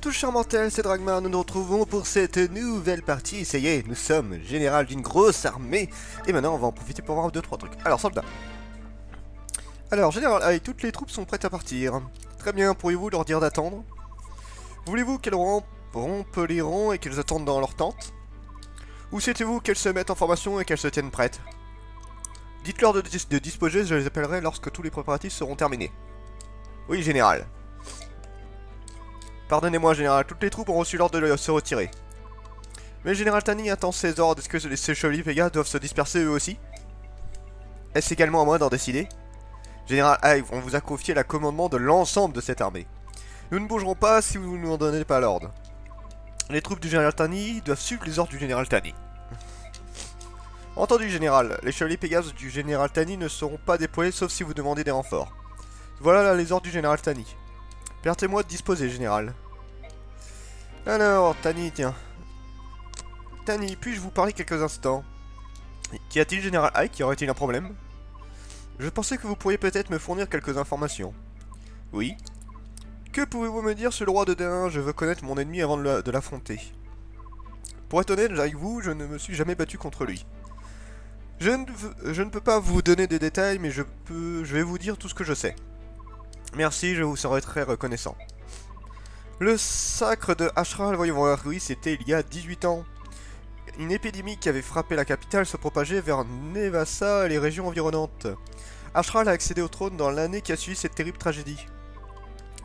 tous chers mortels, c'est Dragmar, nous nous retrouvons pour cette nouvelle partie. Et ça y est, nous sommes général d'une grosse armée. Et maintenant on va en profiter pour voir 2-3 trucs. Alors soldats. Alors général, allez, toutes les troupes sont prêtes à partir. Très bien, pourriez-vous leur dire d'attendre? Voulez-vous qu'elles rompent les rangs et qu'elles attendent dans leur tente? Ou souhaitez-vous qu'elles se mettent en formation et qu'elles se tiennent prêtes? Dites-leur de disposer, je les appellerai lorsque tous les préparatifs seront terminés. Oui général. Pardonnez-moi, général, toutes les troupes ont reçu l'ordre de se retirer. Mais Général Tani attend ses ordres, est-ce que ces chevaliers Pégas doivent se disperser eux aussi? Est-ce également à moi d'en décider? Général Hive, on vous a confié le commandement de l'ensemble de cette armée. Nous ne bougerons pas si vous ne nous en donnez pas l'ordre. Les troupes du Général Tani doivent suivre les ordres du Général Tani. Entendu, Général, les chevaliers Pégases du Général Tani ne seront pas déployés sauf si vous demandez des renforts. Voilà là, les ordres du Général Tani. Permettez-moi de disposer, Général. Alors, Tani, tiens. Tani, puis-je vous parler quelques instants? Qu'y a-t-il, Général Ike? Y aurait-il un problème? Je pensais que vous pourriez peut-être me fournir quelques informations. Oui. Que pouvez-vous me dire sur le roi de Dain? Je veux connaître mon ennemi avant de l'affronter. Pour être honnête avec vous, je ne me suis jamais battu contre lui. Je ne peux pas vous donner des détails, mais je vais vous dire tout ce que je sais. Merci, je vous serai très reconnaissant. Le sacre de Ashral, voyons voir, oui, c'était il y a 18 ans. Une épidémie qui avait frappé la capitale se propageait vers Nevassa et les régions environnantes. Ashral a accédé au trône dans l'année qui a suivi cette terrible tragédie.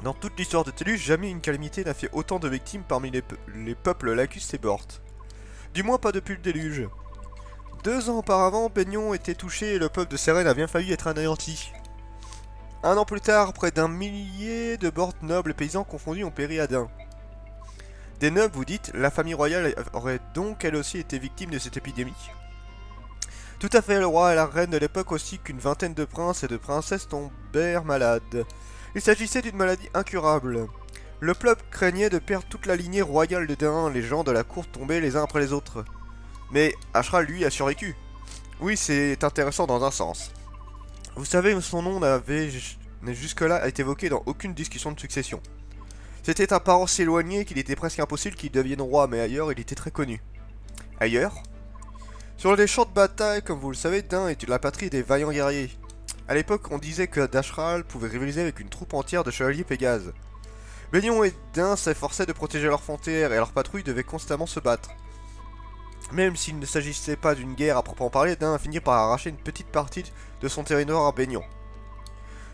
Dans toute l'histoire de Tellus, jamais une calamité n'a fait autant de victimes parmi les peuples lacustes et Bort. Du moins pas depuis le déluge. 2 ans auparavant, Baignon était touché et le peuple de Seren a bien failli être anéanti. 1 an plus tard, près d'1 millier de Bort nobles et paysans confondus ont péri à Dain. Des nobles, vous dites, la famille royale aurait donc elle aussi été victime de cette épidémie? Tout à fait, le roi et la reine de l'époque aussi qu'une vingtaine de princes et de princesses tombèrent malades. Il s'agissait d'une maladie incurable. Le peuple craignait de perdre toute la lignée royale de Dain, les gens de la cour tombaient les uns après les autres. Mais Ashral, lui, a survécu. Oui, c'est intéressant dans un sens. Vous savez, son nom n'avait jusque-là été évoqué dans aucune discussion de succession. C'était un parent si éloigné qu'il était presque impossible qu'il devienne roi, mais ailleurs, il était très connu. Ailleurs? Sur les champs de bataille, comme vous le savez, Dain est la patrie des vaillants guerriers. À l'époque, on disait que Dashral pouvait rivaliser avec une troupe entière de chevaliers Pégases. Baignon et Dain s'efforçaient de protéger leurs frontières et leurs patrouilles devaient constamment se battre. Même s'il ne s'agissait pas d'une guerre à proprement parler, Dain a fini par arracher une petite partie de son territoire à Baignon.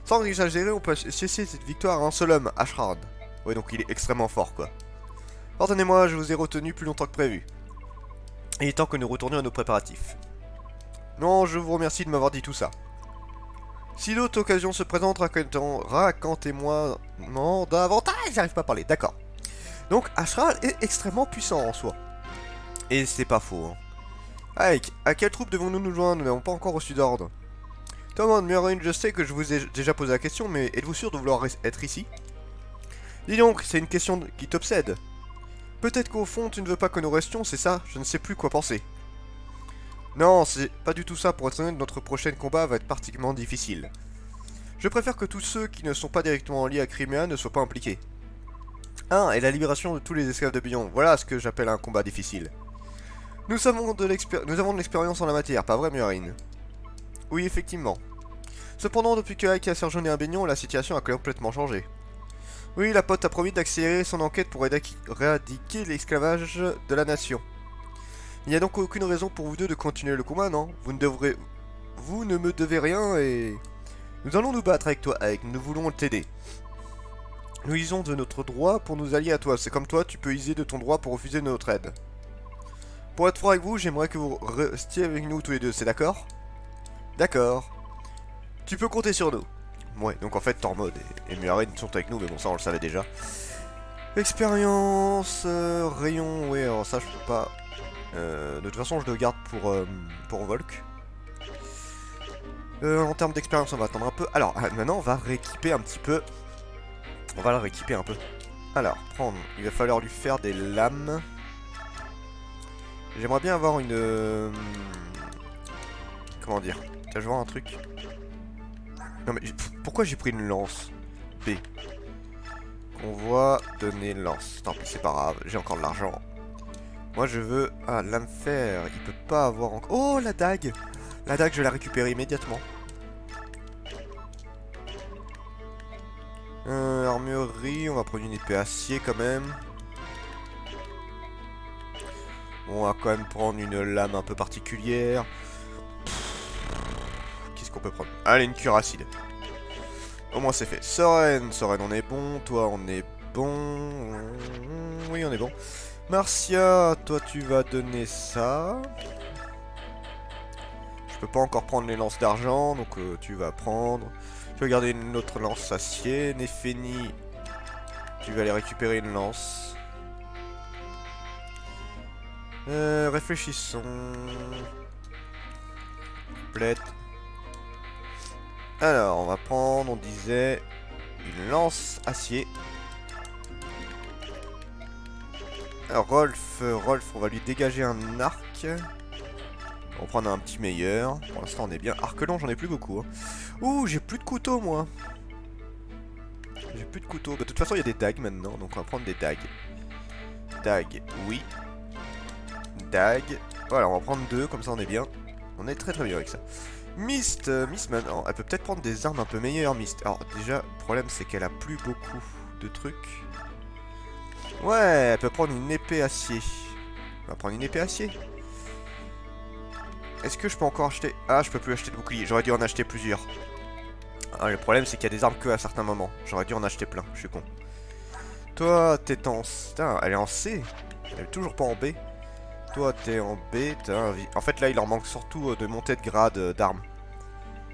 Sans exagérer, on peut associer cette victoire à un seul homme, Ashran. Ouais, donc il est extrêmement fort, quoi. Pardonnez-moi, je vous ai retenu plus longtemps que prévu. Il est temps que nous retournions à nos préparatifs. Non, je vous remercie de m'avoir dit tout ça. Si d'autres occasions se présentent, racontez-moi davantage. J'arrive pas à parler, d'accord. Donc, Ashral est extrêmement puissant en soi. Et c'est pas faux, hein. Ike, à quelle troupe devons-nous nous joindre? Nous n'avons pas encore reçu d'ordre. Thomas Murray, je sais que je vous ai déjà posé la question, mais êtes-vous sûr de vouloir être ici? Dis donc, c'est une question qui t'obsède. Peut-être qu'au fond, tu ne veux pas que nous restions, c'est ça? Je ne sais plus quoi penser. Non, c'est pas du tout ça. Pour être honnête, notre prochain combat va être particulièrement difficile. Je préfère que tous ceux qui ne sont pas directement liés à Crimea ne soient pas impliqués. 1. Et la libération de tous les esclaves de Baignon. Voilà ce que j'appelle un combat difficile. Nous avons de l'expérience en la matière, pas vrai, Murine? Oui, effectivement. Cependant, depuis que Ike a séjourné à Baignon, la situation a complètement changé. Oui, la pote a promis d'accélérer son enquête pour éradiquer l'esclavage de la nation. Il n'y a donc aucune raison pour vous deux de continuer le combat, non? Vous ne me devez rien et... Nous allons nous battre avec toi, Ike. Nous voulons t'aider. Nous usons de notre droit pour nous allier à toi. C'est comme toi, tu peux user de ton droit pour refuser notre aide. Pour être franc avec vous, j'aimerais que vous restiez avec nous tous les deux, c'est d'accord? D'accord. Tu peux compter sur nous. Ouais, donc en fait, Tormod et Muaren sont avec nous, mais bon, ça on le savait déjà. Expérience, rayon, ouais, alors ça je peux pas. De toute façon, je le garde pour Volk. En termes d'expérience, on va attendre un peu. Alors, maintenant, on va rééquiper un petit peu. On va le rééquiper un peu. Alors, prendre. Il va falloir lui faire des lames. J'aimerais bien avoir une... Comment dire? Tiens, je vois un truc. Non mais, pourquoi j'ai pris une lance? B. convoi, donner lance. Tant pis, c'est pas grave, j'ai encore de l'argent. Moi je veux... Ah, lame fer, il peut pas avoir encore... Oh, la dague! La dague, je vais la récupérer immédiatement. Armurerie, on va prendre une épée acier quand même. On va quand même prendre une lame un peu particulière. Qu'est-ce qu'on peut prendre? Allez, une cure acide. Au moins c'est fait. Soren, on est bon. Toi, on est bon. Oui, on est bon. Marcia, toi, tu vas donner ça. Je peux pas encore prendre les lances d'argent, donc tu vas prendre. Tu vas garder une autre lance acier. Nefeni, tu vas aller récupérer une lance. Réfléchissons. Complète. Alors, on va prendre, on disait, une lance acier. Alors, Rolf, on va lui dégager un arc. On va prendre un petit meilleur. Pour l'instant, on est bien. Arc long, j'en ai plus beaucoup. Hein. Ouh, j'ai plus de couteaux, moi. J'ai plus de couteaux. Bah, de toute façon, il y a des dagues maintenant, donc on va prendre des dagues. Dague, oui. Dague. Voilà, on va prendre 2, comme ça on est bien. On est très très bien avec ça. Mist, Mist maintenant, elle peut peut-être prendre des armes un peu meilleures, Mist. Alors déjà, le problème c'est qu'elle a plus beaucoup de trucs. Ouais, elle peut prendre une épée acier. On va prendre une épée acier. Est-ce que je peux encore acheter... Ah, je peux plus acheter de bouclier, j'aurais dû en acheter plusieurs. Ah, le problème c'est qu'il y a des armes que à certains moments. J'aurais dû en acheter plein, je suis con. Toi, t'es en... Putain, elle est en C. Elle est toujours pas en B. Toi, t'es en B, t'as un... En fait, là, il leur manque surtout de montée de grade d'armes.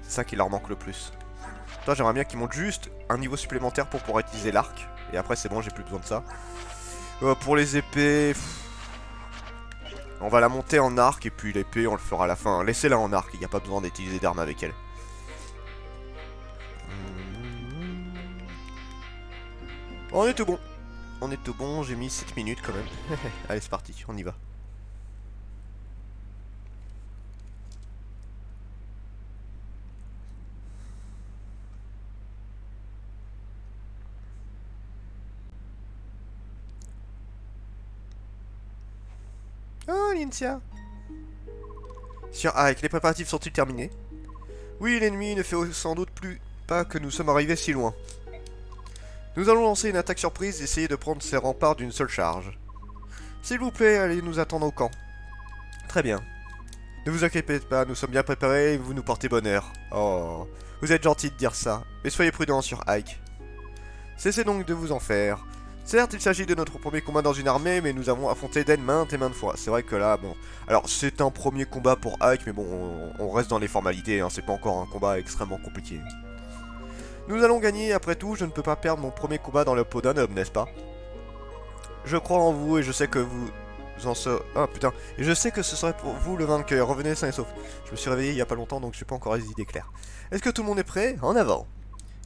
C'est ça qui leur manque le plus. Toi, j'aimerais bien qu'ils montent juste un niveau supplémentaire pour pouvoir utiliser l'arc. Et après, c'est bon, j'ai plus besoin de ça. Pour les épées... On va la monter en arc, et puis l'épée, on le fera à la fin. Laissez-la en arc, il n'y a pas besoin d'utiliser d'armes avec elle. On est tout bon. On est tout bon, j'ai mis 7 minutes quand même. Allez, c'est parti, on y va. Oh, Lincia. Sir Ike, les préparatifs sont-ils terminés? Oui, l'ennemi ne fait sans doute plus pas que nous sommes arrivés si loin. Nous allons lancer une attaque surprise et essayer de prendre ces remparts d'une seule charge. S'il vous plaît, allez nous attendre au camp. Très bien. Ne vous inquiétez pas, nous sommes bien préparés et vous nous portez bonheur. Oh, vous êtes gentil de dire ça, mais soyez prudents sur Ike. Cessez donc de vous en faire. Certes, il s'agit de notre premier combat dans une armée, mais nous avons affronté Den maintes et maintes fois. C'est vrai que là, bon... Alors, c'est un premier combat pour Ike, mais bon, on reste dans les formalités, hein, c'est pas encore un combat extrêmement compliqué. Nous allons gagner, après tout, je ne peux pas perdre mon premier combat dans le peau d'un homme, n'est-ce pas? Je crois en vous et je sais que vous en serez... Ah putain, et je sais que ce serait pour vous le vainqueur, revenez sain et sauf. Je me suis réveillé il y a pas longtemps, donc j'ai pas encore les idées claires. Est-ce que tout le monde est prêt? En avant.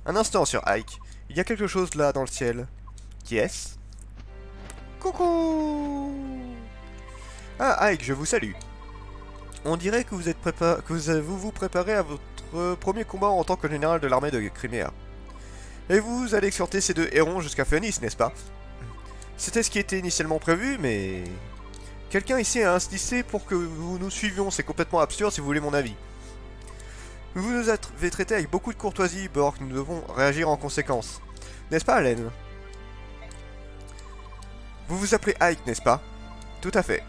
Un instant sur Ike, il y a quelque chose là dans le ciel. Qui est-ce? Coucou! Ah, Ike, je vous salue. On dirait que vous êtes vous vous préparez à votre premier combat en tant que général de l'armée de Crimea. Et vous allez exhorter ces deux hérons jusqu'à Phoenix, n'est-ce pas? C'était ce qui était initialement prévu, mais... Quelqu'un ici a insisté pour que vous nous suivions, c'est complètement absurde si vous voulez mon avis. Vous nous avez traités avec beaucoup de courtoisie, Bork, nous devons réagir en conséquence. N'est-ce pas, Allen? Vous vous appelez Ike, n'est-ce pas? Tout à fait.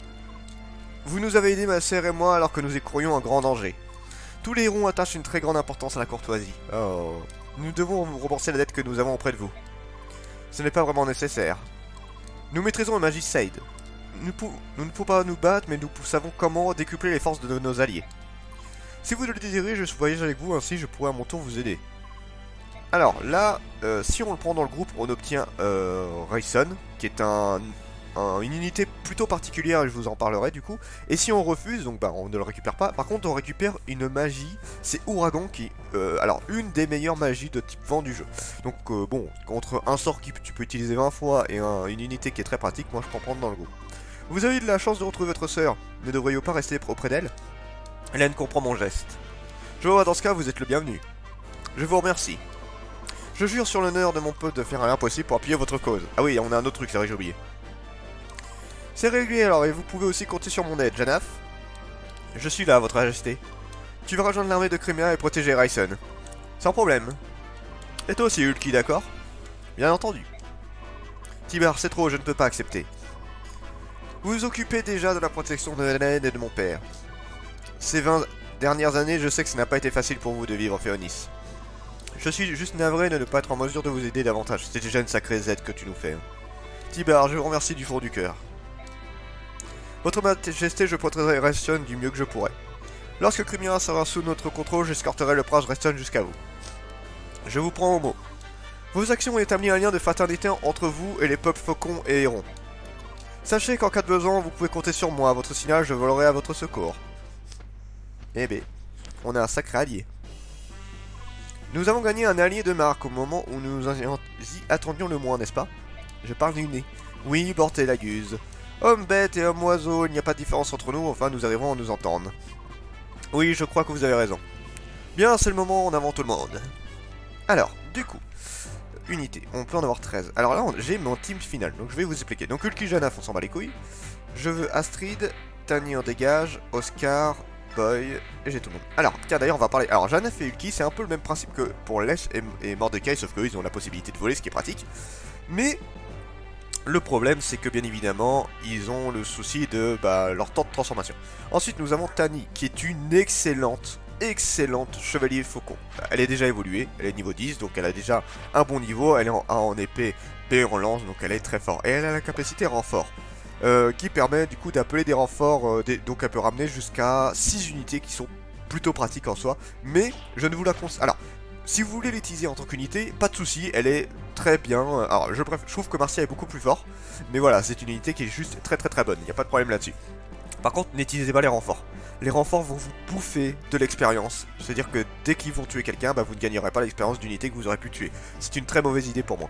Vous nous avez aidé, ma sœur et moi, alors que nous y croyions en grand danger. Tous les hérons attachent une très grande importance à la courtoisie. Oh. Nous devons vous rembourser la dette que nous avons auprès de vous. Ce n'est pas vraiment nécessaire. Nous maîtrisons la magie Sade. Nous ne pouvons pas nous battre, mais nous savons comment décupler les forces de nos alliés. Si vous le désirez, je voyage avec vous, ainsi je pourrai à mon tour vous aider. Alors là, si on le prend dans le groupe, on obtient Rayson, qui est une unité plutôt particulière, et je vous en parlerai du coup. Et si on refuse, donc bah on ne le récupère pas. Par contre, on récupère une magie, c'est Ouragan qui, alors une des meilleures magies de type vent du jeu. Donc bon, contre un sort que tu peux utiliser 20 fois et une unité qui est très pratique, moi je peux en prendre dans le groupe. Vous avez eu de la chance de retrouver votre sœur, ne devriez-vous pas rester auprès d'elle? Hélène comprend mon geste. Je vois, dans ce cas, vous êtes le bienvenu. Je vous remercie. Je jure sur l'honneur de mon pote de faire l'impossible pour appuyer votre cause. Ah oui, on a un autre truc, c'est vrai que j'ai oublié. C'est régulier alors, et vous pouvez aussi compter sur mon aide, Janaf. Je suis là, votre majesté. Tu vas rejoindre l'armée de Crimea et protéger Ryson. Sans problème. Et toi aussi, Hulky, d'accord? Bien entendu. Tibar, c'est trop, je ne peux pas accepter. Vous vous occupez déjà de la protection de Hélène et de mon père. Ces 20 dernières années, je sais que ça n'a pas été facile pour vous de vivre Féonis. Je suis juste navré de ne pas être en mesure de vous aider davantage. C'est déjà une sacrée aide que tu nous fais. Tibar, je vous remercie du fond du cœur. Votre majesté, je protégerai Reston du mieux que je pourrai. Lorsque Crimea sera sous notre contrôle, j'escorterai le prince Reston jusqu'à vous. Je vous prends au mot. Vos actions ont établi un lien de fraternité entre vous et les peuples faucons et hérons. Sachez qu'en cas de besoin, vous pouvez compter sur moi. À votre signal, je volerai à votre secours. Eh ben, on a un sacré allié. Nous avons gagné un allié de marque au moment où nous y attendions le moins, n'est-ce pas? Je parle du nez. Oui, portez la guse. Homme bête et homme oiseau, il n'y a pas de différence entre nous, enfin nous arriverons à nous entendre. Oui, je crois que vous avez raison. Bien, c'est le moment, en avant tout le monde. Alors, du coup, unité, on peut en avoir 13. Alors là, j'ai mon team final, donc je vais vous expliquer. Donc Hulky, Janaf, on s'en bat les couilles. Je veux Astrid, Tani en dégage, Oscar, Boy, et j'ai tout le monde. Alors, tiens, d'ailleurs, on va parler... Alors, Janaf et Hulky, c'est un peu le même principe que pour Lesh et Mordecai, sauf qu'eux, ils ont la possibilité de voler, ce qui est pratique. Mais... le problème, c'est que bien évidemment, ils ont le souci de leur temps de transformation. Ensuite, nous avons Tani, qui est une excellente chevalier faucon. Elle est déjà évoluée, elle est niveau 10, donc elle a déjà un bon niveau. Elle est en A en épée, B en lance, donc elle est très forte. Et elle a la capacité renfort, qui permet du coup d'appeler des renforts, donc elle peut ramener jusqu'à 6 unités qui sont plutôt pratiques en soi. Mais je ne vous la conseille... Alors, si vous voulez l'utiliser en tant qu'unité, pas de souci, elle est très bien. Alors, je trouve que Marcia est beaucoup plus fort, mais voilà, c'est une unité qui est juste très bonne, il n'y a pas de problème là-dessus. Par contre, n'utilisez pas les renforts. Les renforts vont vous bouffer de l'expérience, c'est-à-dire que dès qu'ils vont tuer quelqu'un, vous ne gagnerez pas l'expérience d'unité que vous aurez pu tuer. C'est une très mauvaise idée pour moi.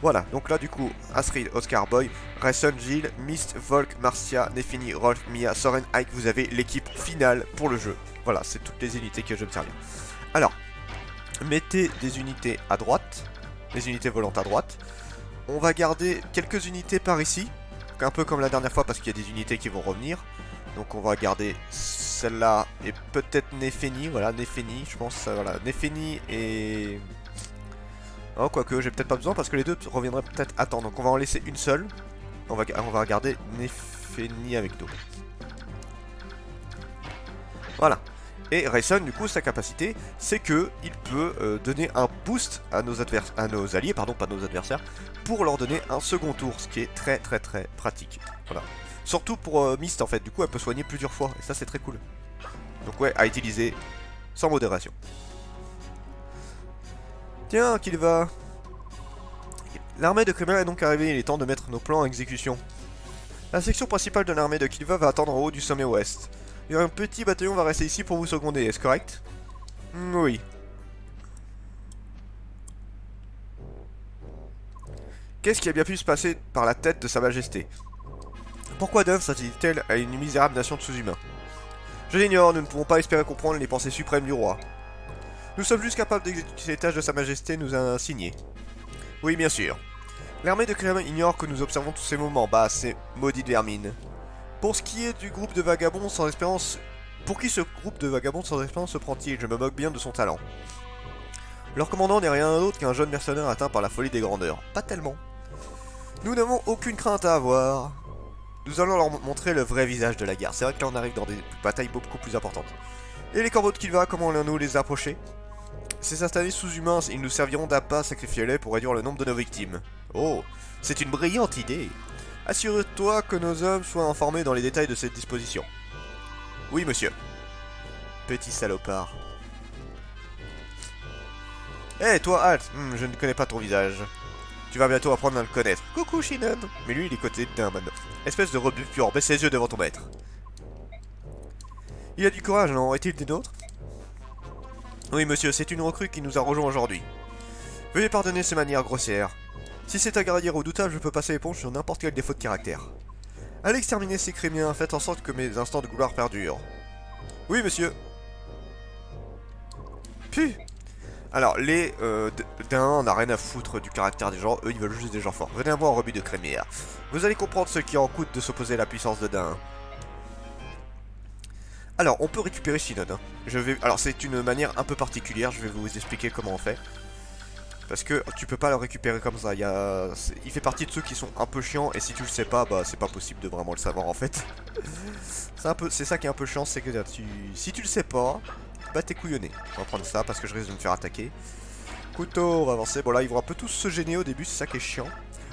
Voilà, donc là du coup, Astrid, Oscar, Boy, Rayson, Jill, Mist, Volk, Marcia, Nefini, Rolf, Mia, Soren, Ike, vous avez l'équipe finale pour le jeu. Voilà, c'est toutes les unités que je vais me servir. Alors, mettez des unités à droite, des unités volantes à droite. On va garder quelques unités par ici, un peu comme la dernière fois parce qu'il y a des unités qui vont revenir. Donc on va garder celle-là et peut-être Nefeni, voilà, Nefeni, je pense, voilà, Nefeni et... oh, quoique, j'ai peut-être pas besoin parce que les deux reviendraient peut-être à temps. Donc on va en laisser une seule, on va garder Nefeni avec nous. Voilà. Et Rayson, du coup, sa capacité, c'est que il peut donner un boost à nos alliés, pardon, pas nos adversaires, pour leur donner un second tour, ce qui est très pratique. Voilà. Surtout pour Mist, en fait, du coup, elle peut soigner plusieurs fois, et ça, c'est très cool. Donc ouais, à utiliser sans modération. Tiens, qu'il va. L'armée de Crimea est donc arrivée, il est temps de mettre nos plans en exécution. La section principale de l'armée de Kilva va attendre en haut du sommet ouest. Et un petit bataillon va rester ici pour vous seconder, est-ce correct? Oui. Qu'est-ce qui a bien pu se passer par la tête de sa majesté? Pourquoi Dove s'attile-t-elle à une misérable nation de sous-humains? Je l'ignore, nous ne pouvons pas espérer comprendre les pensées suprêmes du roi. Nous sommes juste capables d'exécuter les tâches de sa majesté nous a assignées. Oui, bien sûr. L'armée de Crimea ignore que nous observons tous ces moments, ces maudites vermines. Pour ce qui est du groupe de vagabonds sans espérance... Pour qui ce groupe de vagabonds sans espérance se prend-il? Je me moque bien de son talent. Leur commandant n'est rien d'autre qu'un jeune mercenaire atteint par la folie des grandeurs. Pas tellement. Nous n'avons aucune crainte à avoir. Nous allons leur montrer le vrai visage de la guerre. C'est vrai que là on arrive dans des batailles beaucoup plus importantes. Et les corbeaux de Kilva, comment allons-nous les approcher? Ces installés sous-humains, ils nous serviront d'appât, sacrifiez-les pour réduire le nombre de nos victimes. Oh, c'est une brillante idée. Assure-toi que nos hommes soient informés dans les détails de cette disposition. Oui, monsieur. Petit salopard. Eh, toi, Halt, je ne connais pas ton visage. Tu vas bientôt apprendre à le connaître. Coucou, Shinon. Mais lui, il est côté d'un man. Espèce de rebut pur, baisse les yeux devant ton maître. Il a du courage, non? Est-il des nôtres? Oui, monsieur, c'est une recrue qui nous a rejoints aujourd'hui. Veuillez pardonner ces manières grossières. Si c'est un guerrier redoutable, je peux passer l'éponge sur n'importe quel défaut de caractère. Allez exterminer ces Crémiens, faites en sorte que mes instants de gloire perdurent. Oui, monsieur. Puis, Alors, les Dains, on n'a rien à foutre du caractère des gens, eux ils veulent juste des gens forts. Venez à moi en rebut de crémière. Vous allez comprendre ce qui en coûte de s'opposer à la puissance de Dain. Alors, on peut récupérer Shinnod. Hein. Alors, c'est une manière un peu particulière, je vais vous expliquer comment on fait. Parce que tu peux pas le récupérer comme ça. Il fait partie de ceux qui sont un peu chiants, et si tu le sais pas, bah c'est pas possible de vraiment le savoir en fait. C'est ça qui est un peu chiant, c'est que si tu le sais pas, bah t'es couillonné. On va prendre ça parce que je risque de me faire attaquer. Couteau, on va avancer. Bon là, ils vont un peu tous se gêner au début, c'est ça qui est chiant.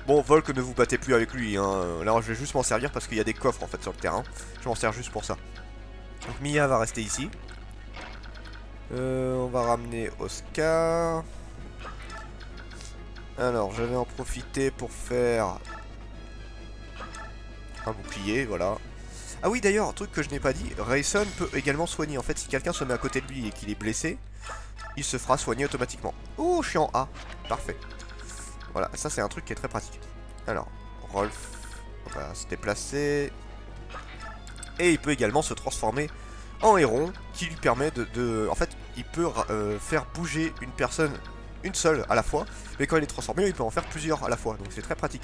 Bon, Volk, ne vous battez plus avec lui. Hein. Là, je vais juste m'en servir parce qu'il y a des coffres en fait sur le terrain. Je m'en sers juste pour ça. Donc Mia va rester ici. On va ramener Oscar. Alors, je vais en profiter pour faire un bouclier, voilà. Ah oui, d'ailleurs, un truc que je n'ai pas dit, Rayson peut également soigner. En fait, si quelqu'un se met à côté de lui et qu'il est blessé, il se fera soigner automatiquement. Oh, je suis en A. Parfait. Voilà, ça c'est un truc qui est très pratique. Alors, Rolf, on va se déplacer. Et il peut également se transformer en héron, qui lui permet En fait, il peut faire bouger une personne, une seule à la fois. Mais quand il est transformé, il peut en faire plusieurs à la fois. Donc c'est très pratique.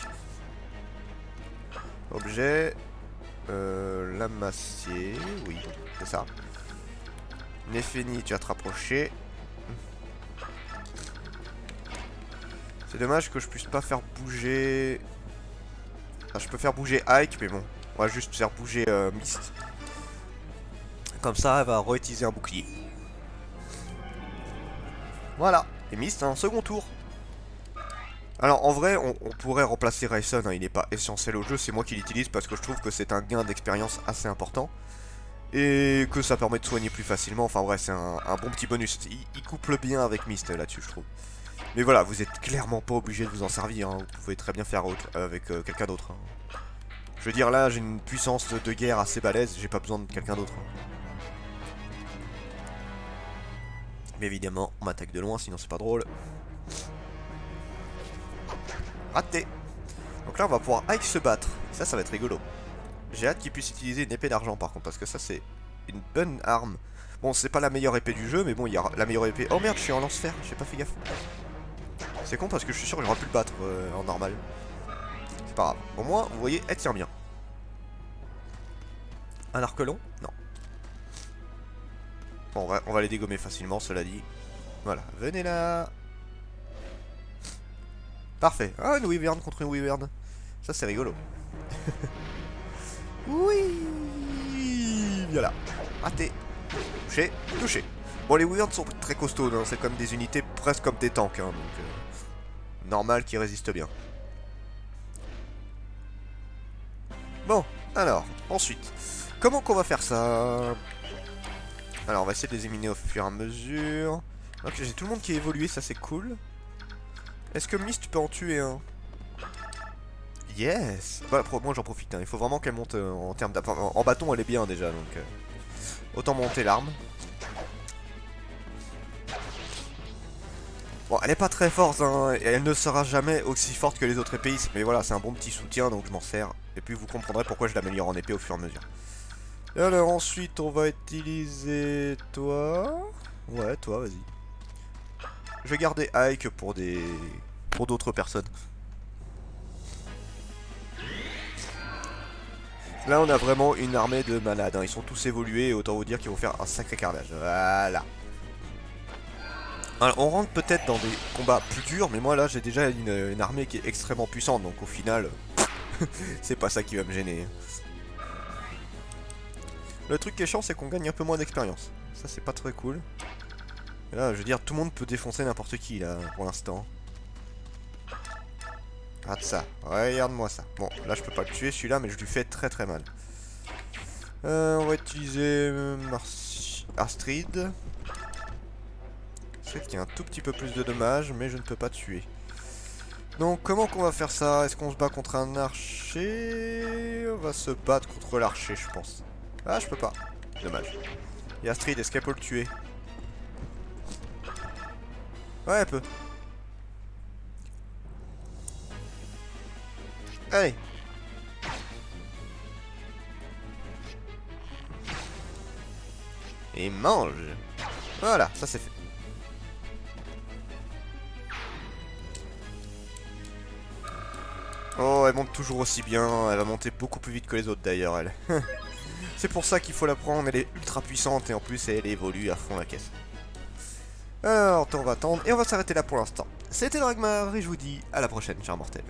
Objet. L'amacier. Oui, c'est ça. Nefeni, tu vas te rapprocher. C'est dommage que je puisse pas faire bouger... Enfin, je peux faire bouger Ike, mais bon. On va juste faire bouger Mist. Comme ça, elle va réutiliser un bouclier. Voilà. Et Mist, un second tour. Alors, en vrai, on pourrait remplacer Rayson. Hein, il n'est pas essentiel au jeu. C'est moi qui l'utilise parce que je trouve que c'est un gain d'expérience assez important. Et que ça permet de soigner plus facilement. Enfin, bref, c'est un bon petit bonus. Il couple bien avec Mist là-dessus, je trouve. Mais voilà, vous êtes clairement pas obligé de vous en servir, hein. Vous pouvez très bien faire avec quelqu'un d'autre. Hein. Je veux dire, là, j'ai une puissance de guerre assez balèze, j'ai pas besoin de quelqu'un d'autre. Hein. Mais évidemment, on m'attaque de loin, sinon c'est pas drôle. Raté. Donc là, on va pouvoir Ike se battre. Ça va être rigolo. J'ai hâte qu'il puisse utiliser une épée d'argent, par contre, parce que ça, c'est une bonne arme. Bon, c'est pas la meilleure épée du jeu, mais bon, il y a la meilleure épée... Oh merde, je suis en lance-fer, j'ai pas fait gaffe. C'est con parce que je suis sûr que j'aurais pu le battre en normal. C'est pas grave. Au moins, vous voyez, elle tient bien. Un arc long? Non. Bon, on va les dégommer facilement, cela dit. Voilà, venez là. Parfait. Ah, une wyvern contre une wyvern. Ça, c'est rigolo. Oui. Voilà. Raté. Touché. Touché. Bon, les wyverns sont très costauds. Hein. C'est comme des unités presque comme des tanks. Hein, donc, normal qu'ils résistent bien. Bon, alors, ensuite. Comment qu'on va faire ça? Alors, on va essayer de les éliminer au fur et à mesure. Ok, j'ai tout le monde qui a évolué, ça c'est cool. Est-ce que Mist peut en tuer un? Yes. Bah, moi j'en profite, hein. Il faut vraiment qu'elle monte en termes d'apport. En bâton, elle est bien déjà, donc... autant monter l'arme. Bon, elle est pas très forte, hein. Et elle ne sera jamais aussi forte que les autres épéistes. Mais voilà, c'est un bon petit soutien, donc je m'en sers. Et puis vous comprendrez pourquoi je l'améliore en épée au fur et à mesure. Et alors ensuite, on va utiliser toi. Ouais, toi, vas-y. Je vais garder Ike pour d'autres personnes. Là, on a vraiment une armée de malades. Hein. Ils sont tous évolués et autant vous dire qu'ils vont faire un sacré carnage. Voilà. Alors, on rentre peut-être dans des combats plus durs, mais moi là, j'ai déjà une armée qui est extrêmement puissante. Donc au final, c'est pas ça qui va me gêner. Le truc qui est chiant, c'est qu'on gagne un peu moins d'expérience. Ça, c'est pas très cool. Et là, je veux dire, tout le monde peut défoncer n'importe qui, là, pour l'instant. Regarde ça. Regarde-moi ça. Bon, là, je peux pas le tuer, celui-là, mais je lui fais très très mal. On va utiliser Astrid. Celle qui a un tout petit peu plus de dommages, mais je ne peux pas tuer. Donc, comment qu'on va faire ça? Est-ce qu'on se bat contre un archer? On va se battre contre l'archer, je pense. Ah, je peux pas. Dommage. Et Astrid, est-ce qu'elle peut le tuer? Ouais, elle peut. Allez. Et mange. Voilà, ça c'est fait. Oh, elle monte toujours aussi bien. Elle va monter beaucoup plus vite que les autres d'ailleurs, elle. C'est pour ça qu'il faut la prendre. Elle est ultra puissante et en plus, elle évolue à fond la caisse. Alors, on va attendre et on va s'arrêter là pour l'instant. C'était Dragmar et je vous dis à la prochaine, chers mortels.